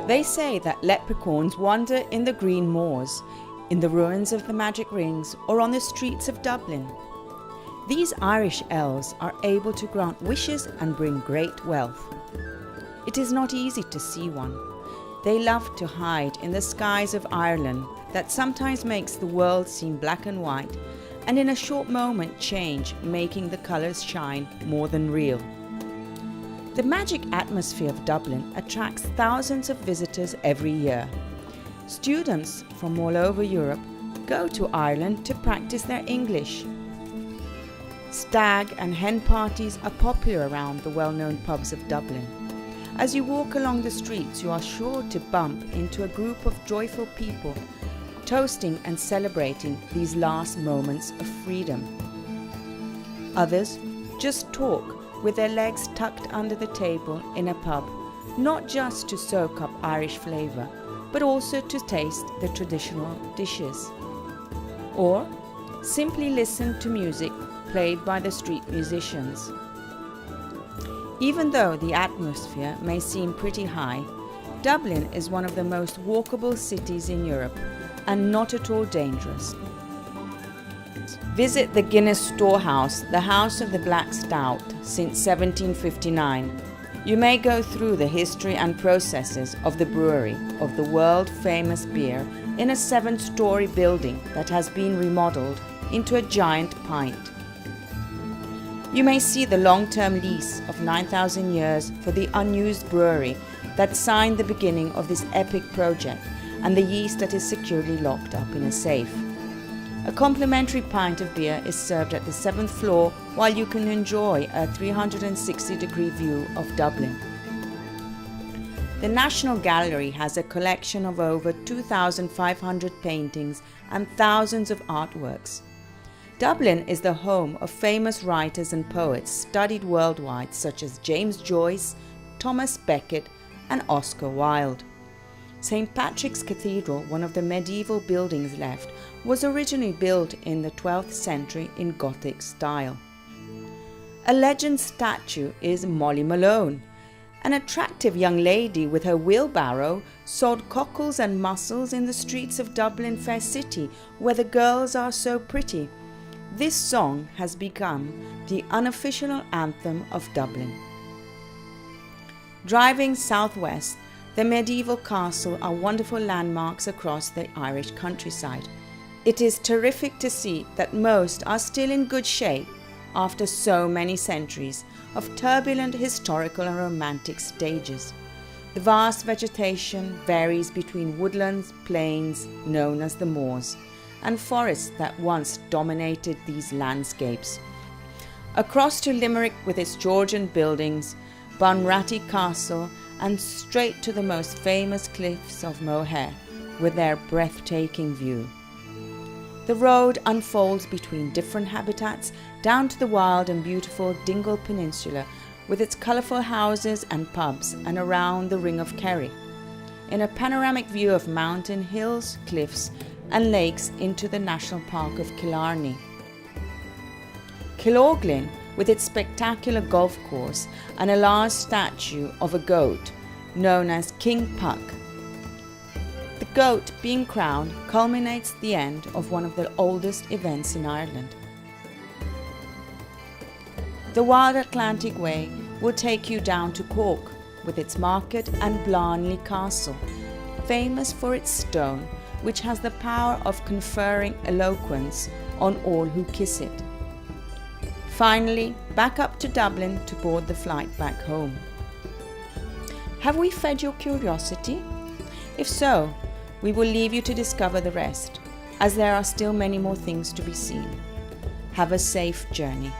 They say that leprechauns wander in the green moors, in the ruins of the magic rings, or on the streets of Dublin. These Irish elves are able to grant wishes and bring great wealth. It is not easy to see one. They love to hide in the skies of Ireland that sometimes makes the world seem black and white, and in a short moment change, making the colours shine more than real. The magic atmosphere of Dublin attracts thousands of visitors every year. Students from all over Europe go to Ireland to practice their English. Stag and hen parties are popular around the well-known pubs of Dublin. As you walk along the streets, you are sure to bump into a group of joyful people, toasting and celebrating these last moments of freedom. Others just talk with their legs tucked under the table in a pub, not just to soak up Irish flavour, but also to taste the traditional dishes. Or simply listen to music played by the street musicians. Even though the atmosphere may seem pretty high, Dublin is one of the most walkable cities in Europe and not at all dangerous. Visit the Guinness Storehouse, the house of the Black Stout, since 1759. You may go through the history and processes of the brewery of the world-famous beer in a 7-story building that has been remodeled into a giant pint. You may see the long-term lease of 9,000 years for the unused brewery that signed the beginning of this epic project, and the yeast that is securely locked up in a safe. A complimentary pint of beer is served at the 7th floor while you can enjoy a 360-degree view of Dublin. The National Gallery has a collection of over 2,500 paintings and thousands of artworks. Dublin is the home of famous writers and poets studied worldwide, such as James Joyce, Thomas Becket, and Oscar Wilde. St. Patrick's Cathedral, one of the medieval buildings left, was originally built in the 12th century in Gothic style. A legend statue is Molly Malone. An attractive young lady with her wheelbarrow sold cockles and mussels in the streets of Dublin Fair City, where the girls are so pretty. This song has become the unofficial anthem of Dublin. Driving southwest, the medieval castle are wonderful landmarks across the Irish countryside. It is terrific to see that most are still in good shape after so many centuries of turbulent historical and romantic stages. The vast vegetation varies between woodlands, plains known as the moors, and forests that once dominated these landscapes. Across to Limerick with its Georgian buildings, Bunratty Castle, and straight to the most famous cliffs of Moher with their breathtaking view. The road unfolds between different habitats down to the wild and beautiful Dingle Peninsula with its colourful houses and pubs, and around the Ring of Kerry, in a panoramic view of mountain, hills, cliffs and lakes into the National Park of Killarney. Killorglin, with its spectacular golf course and a large statue of a goat known as King Puck. The goat being crowned culminates the end of one of the oldest events in Ireland. The Wild Atlantic Way will take you down to Cork with its market and Blarney Castle, famous for its stone, which has the power of conferring eloquence on all who kiss it. Finally, back up to Dublin to board the flight back home. Have we fed your curiosity? If so, we will leave you to discover the rest, as there are still many more things to be seen. Have a safe journey.